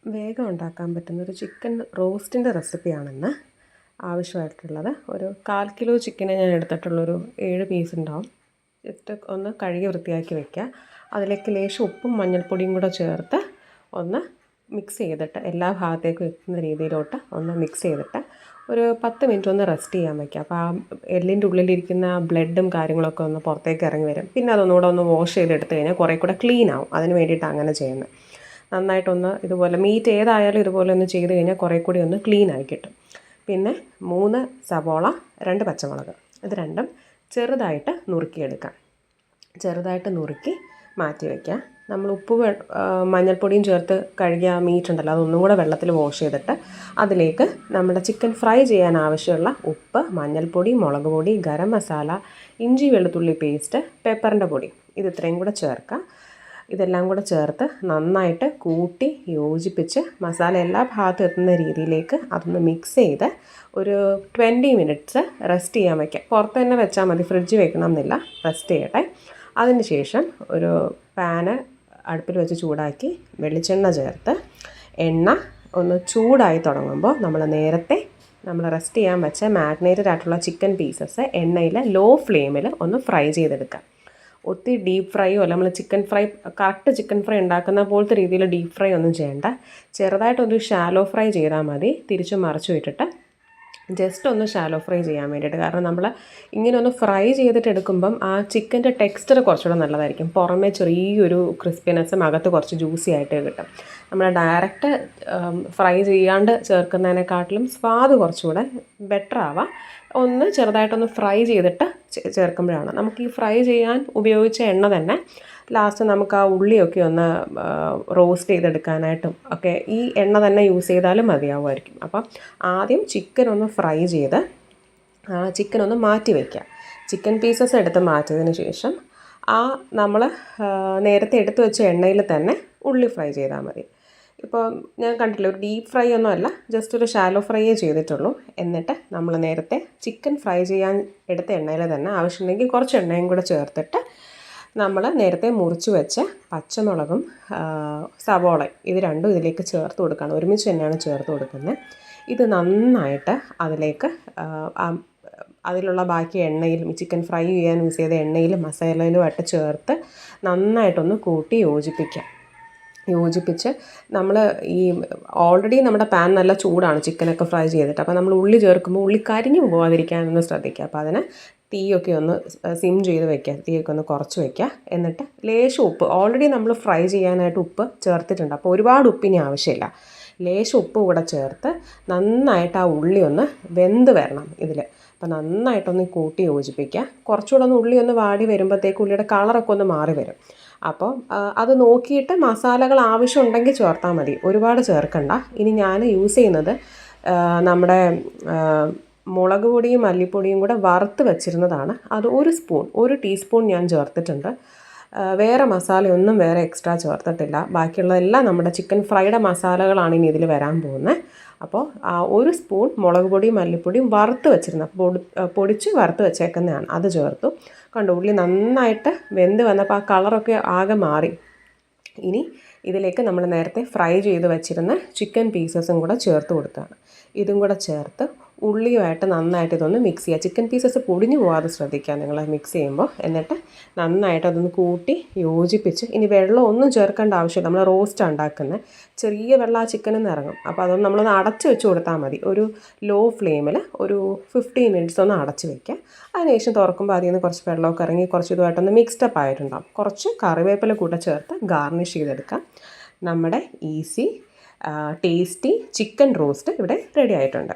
വേഗം ഉണ്ടാക്കാൻ പറ്റുന്നൊരു ചിക്കൻ റോസ്റ്റിൻ്റെ റെസിപ്പിയാണിന്ന് ആവശ്യമായിട്ടുള്ളത്. ഒരു 1/4 കിലോ ചിക്കനെ ഞാൻ എടുത്തിട്ടുള്ളൊരു 7 പീസ് ഉണ്ടാവും. ജസ്റ്റ് ഒന്ന് കഴുകി വൃത്തിയാക്കി വയ്ക്കുക. അതിലേക്ക് ലേശം ഉപ്പും മഞ്ഞൾപ്പൊടിയും കൂടെ ചേർത്ത് ഒന്ന് മിക്സ് ചെയ്തിട്ട് എല്ലാ ഭാഗത്തേക്കും എത്തുന്ന രീതിയിലോട്ട് ഒന്ന് മിക്സ് ചെയ്തിട്ട് ഒരു 10 മിനിറ്റ് ഒന്ന് റെസ്റ്റ് ചെയ്യാൻ വയ്ക്കുക. അപ്പോൾ ആ എല്ലിൻ്റെ ഉള്ളിലിരിക്കുന്ന ബ്ലഡും കാര്യങ്ങളൊക്കെ ഒന്ന് പുറത്തേക്ക് ഇറങ്ങി വരും. പിന്നെ അതൊന്നുകൂടെ ഒന്ന് വാഷ് ചെയ്തെടുത്ത് കഴിഞ്ഞാൽ കുറേ കൂടെ ക്ലീൻ ആവും. അതിന് വേണ്ടിയിട്ടാണ് അങ്ങനെ ചെയ്യുന്നത്. നന്നായിട്ടൊന്ന് ഇതുപോലെ മീറ്റ് ഏതായാലും ഇതുപോലെ ഒന്ന് ചെയ്ത് കഴിഞ്ഞാൽ കുറേ കൂടി ഒന്ന് ക്ലീൻ ആയി കിട്ടും. പിന്നെ 3 സവോള, 2 പച്ചമുളക്, ഇത് രണ്ടും ചെറുതായിട്ട് നുറുക്കിയെടുക്കാം. ചെറുതായിട്ട് നുറുക്കി മാറ്റി വയ്ക്കുക. നമ്മൾ മഞ്ഞൾപ്പൊടിയും ചേർത്ത് കഴുകിയ മീറ്റ് ഉണ്ടല്ലോ, അതൊന്നും കൂടെ വെള്ളത്തിൽ വാഷ് ചെയ്തിട്ട് അതിലേക്ക് നമ്മുടെ ചിക്കൻ ഫ്രൈ ചെയ്യാൻ ആവശ്യമുള്ള ഉപ്പ്, മഞ്ഞൾപ്പൊടി, മുളക് പൊടി, ഗരം മസാല, ഇഞ്ചി വെളുത്തുള്ളി പേസ്റ്റ്, പെപ്പറിൻ്റെ പൊടി, ഇത് ഇത്രയും കൂടെ ചേർക്കുക. ഇതെല്ലാം കൂടെ ചേർത്ത് നന്നായിട്ട് കൂട്ടി യോജിപ്പിച്ച് മസാല എല്ലാ ഭാഗത്തും എത്തുന്ന രീതിയിലേക്ക് അതൊന്ന് മിക്സ് ചെയ്ത് ഒരു 20 മിനിറ്റ്സ് റെസ്റ്റ് ചെയ്യാൻ വയ്ക്കാം. പുറത്ത് തന്നെ വെച്ചാൽ മതി, ഫ്രിഡ്ജ് വെക്കണം എന്നില്ല, റെസ്റ്റ് ചെയ്യട്ടെ. അതിന് ശേഷം ഒരു പാന് അടുപ്പിൽ വെച്ച് ചൂടാക്കി വെളിച്ചെണ്ണ ചേർത്ത് എണ്ണ ഒന്ന് ചൂടായി തുടങ്ങുമ്പോൾ നമ്മൾ റെസ്റ്റ് ചെയ്യാൻ വെച്ച മാഗ്നേറ്റഡ് ആയിട്ടുള്ള ചിക്കൻ പീസസ് എണ്ണയിൽ ലോ ഫ്ലെയിമിൽ ഒന്ന് ഫ്രൈ ചെയ്തെടുക്കാം. ഒത്തിരി ഡീപ്പ് ഫ്രൈയോ അല്ല, നമ്മൾ കറക്റ്റ് ചിക്കൻ ഫ്രൈ ഉണ്ടാക്കുന്ന പോലത്തെ രീതിയിൽ ഡീപ്പ് ഫ്രൈ ഒന്നും ചെയ്യേണ്ട. ചെറുതായിട്ടൊന്ന് ഷാലോ ഫ്രൈ ചെയ്താൽ മതി. തിരിച്ചു മറിച്ചു ഇട്ടിട്ട് ജസ്റ്റ് ഒന്ന് ഷാലോ ഫ്രൈ ചെയ്യാൻ വേണ്ടിയിട്ട്. കാരണം നമ്മൾ ഇങ്ങനെ ഒന്ന് ഫ്രൈ ചെയ്തിട്ട് എടുക്കുമ്പം ആ ചിക്കൻ്റെ ടെക്സ്ചർ കുറച്ചുകൂടെ നല്ലതായിരിക്കും. പുറമേ ചെറിയൊരു ക്രിസ്പിനെസ്സും അകത്ത് കുറച്ച് ജ്യൂസി ആയിട്ട് കിട്ടും. നമ്മൾ ഡയറക്റ്റ് ഫ്രൈ ചെയ്യാണ്ട് ചേർക്കുന്നതിനെക്കാട്ടിലും സ്വാദ് കുറച്ചുകൂടെ ബെറ്റർ ആവാം. ഒന്ന് ചെറുതായിട്ടൊന്ന് ഫ്രൈ ചെയ്തിട്ട് ചേർക്കുമ്പോഴാണ് നമുക്ക് ഈ ഫ്രൈ ചെയ്യാൻ ഉപയോഗിച്ച എണ്ണ തന്നെ ലാസ്റ്റ് നമുക്ക് ആ ഉള്ളിയൊക്കെ ഒന്ന് റോസ്റ്റ് ചെയ്തെടുക്കാനായിട്ടും ഒക്കെ ഈ എണ്ണ തന്നെ യൂസ് ചെയ്താലും മതിയാവുമായിരിക്കും. അപ്പം ആദ്യം ചിക്കൻ ഒന്ന് ഫ്രൈ ചെയ്ത് ചിക്കൻ ഒന്ന് മാറ്റി വയ്ക്കുക. ചിക്കൻ പീസസ് എടുത്ത് മാറ്റിയതിന് ശേഷം നമ്മൾ നേരത്തെ എടുത്ത് വെച്ച എണ്ണയിൽ തന്നെ ഉള്ളി ഫ്രൈ ചെയ്താൽ മതി. ഇപ്പോൾ ഞാൻ കണ്ടില്ല, ഒരു ഡീപ്പ് ഫ്രൈ ഒന്നും അല്ല, ജസ്റ്റ് ഒരു ഷാലോ ഫ്രൈയേ ചെയ്തിട്ടുള്ളൂ. എന്നിട്ട് നമ്മൾ നേരത്തെ ചിക്കൻ ഫ്രൈ ചെയ്യാൻ എടുത്ത എണ്ണയിൽ തന്നെ ആവശ്യമുണ്ടെങ്കിൽ കുറച്ച് എണ്ണയും കൂടെ ചേർത്തിട്ട് നമ്മൾ നേരത്തെ മുറിച്ച് വെച്ച പച്ചമുളകും സവോളയും ഇത് രണ്ടും ഇതിലേക്ക് ചേർത്ത് കൊടുക്കുകയാണ്. ഒരുമിച്ച് തന്നെയാണ് ചേർത്ത് കൊടുക്കുന്നത്. ഇത് നന്നായിട്ട് അതിലേക്ക് അതിലുള്ള ബാക്കി എണ്ണയിലും ചിക്കൻ ഫ്രൈ ചെയ്യാൻ യൂസ് ചെയ്ത എണ്ണയിലും മസാലയിലുമായിട്ട് ചേർത്ത് നന്നായിട്ടൊന്ന് കൂട്ടി യോജിപ്പിച്ച് നമ്മൾ ഓൾറെഡി നമ്മുടെ പാൻ നല്ല ചൂടാണ് ചിക്കനൊക്കെ ഫ്രൈ ചെയ്തിട്ട്. അപ്പോൾ നമ്മൾ ഉള്ളി ചേർക്കുമ്പോൾ ഉള്ളി കരിഞ്ഞു പോകാതിരിക്കാനൊന്ന് ശ്രദ്ധിക്കുക. അപ്പോൾ അതിന് തീയൊക്കെ ഒന്ന് സിം ചെയ്ത് വയ്ക്കുക, തീയൊക്കെ ഒന്ന് കുറച്ച് വയ്ക്കുക. എന്നിട്ട് ലേശം ഉപ്പ്, ഓൾറെഡി നമ്മൾ ഫ്രൈ ചെയ്യാനായിട്ട് ഉപ്പ് ചേർത്തിട്ടുണ്ട്, അപ്പോൾ ഒരുപാട് ഉപ്പിന് ആവശ്യമില്ല. ലേശം ഉപ്പ് കൂടെ ചേർത്ത് നന്നായിട്ട് ആ ഉള്ളി ഒന്ന് വെന്ത് വരണം ഇതിൽ. അപ്പോൾ നന്നായിട്ടൊന്ന് കൂട്ടി യോജിപ്പിക്കുക. കുറച്ചുകൂടെ ഒന്ന് ഉള്ളി ഒന്ന് വാടി വരുമ്പോഴത്തേക്ക് ഉള്ളിയുടെ കളറൊക്കെ ഒന്ന് മാറി വരും. അപ്പോൾ അത് നോക്കിയിട്ട് മസാലകൾ ആവശ്യമുണ്ടെങ്കിൽ ചേർത്താൽ മതി, ഒരുപാട് ചേർക്കണ്ട. ഇനി ഞാൻ യൂസ് ചെയ്യുന്നത് നമ്മുടെ മുളക് പൊടിയും മല്ലിപ്പൊടിയും കൂടെ വറുത്ത് വെച്ചിരുന്നതാണ്. അത് 1 ടീസ്പൂൺ ഞാൻ ചേർത്തിട്ടുണ്ട്. വേറെ മസാലയൊന്നും വേറെ എക്സ്ട്രാ ചേർത്തിട്ടില്ല. ബാക്കിയുള്ളതെല്ലാം നമ്മുടെ ചിക്കൻ ഫ്രൈയുടെ മസാലകളാണ് ഇനി ഇതിൽ വരാൻ പോകുന്നത്. അപ്പോൾ 1 സ്പൂൺ മുളക് പൊടിയും മല്ലിപ്പൊടിയും പൊടിച്ച് വറുത്ത് വെച്ചേക്കുന്നതാണ്, അത് ചേർത്തു. കണ്ടു, ഉള്ളി നന്നായിട്ട് വെന്ത് വന്നപ്പോൾ ആ കളറൊക്കെ ആകെ മാറി. ഇനി ഇതിലേക്ക് നമ്മൾ നേരത്തെ ഫ്രൈ ചെയ്ത് വെച്ചിരുന്ന ചിക്കൻ പീസസും കൂടെ ചേർത്ത് കൊടുക്കുകയാണ്. ഇതും കൂടെ ചേർത്ത് ഉള്ളിയുമായിട്ട് നന്നായിട്ട് ഇതൊന്ന് മിക്സ് ചെയ്യുക. ചിക്കൻ പീസസ് പൊടിഞ്ഞു പോകാതെ ശ്രദ്ധിക്കുക നിങ്ങൾ മിക്സ് ചെയ്യുമ്പോൾ. എന്നിട്ട് നന്നായിട്ട് അതൊന്ന് കൂട്ടി യോജിപ്പിച്ച്, ഇനി വെള്ളം ഒന്നും ചേർക്കേണ്ട ആവശ്യമില്ല. നമ്മൾ റോസ്റ്റ് ഉണ്ടാക്കുന്നത് ചെറിയ വെള്ളം ആ ചിക്കനിൽ നിന്ന് ഇറങ്ങും. അപ്പോൾ അതൊന്ന് നമ്മളൊന്ന് അടച്ച് വെച്ച് കൊടുത്താൽ മതി. ഒരു ലോ ഫ്ലെയിമിൽ ഒരു 15 മിനിറ്റ്സ് ഒന്ന് അടച്ച് വയ്ക്കുക. അതിനുശേഷം തുറക്കുമ്പോൾ അതിൽ നിന്ന് കുറച്ച് വെള്ളമൊക്കെ ഇറങ്ങി കുറച്ച് ഇതുമായിട്ടൊന്ന് മിക്സ്ഡപ്പ് ആയിട്ടുണ്ടാകും. കുറച്ച് കറിവേപ്പില കൂടെ ചേർത്ത് ഗാർണിഷ് ചെയ്തെടുക്കാം. നമ്മുടെ ഈസി ടേസ്റ്റി ചിക്കൻ റോസ്റ്റ് ഇവിടെ റെഡി ആയിട്ടുണ്ട്.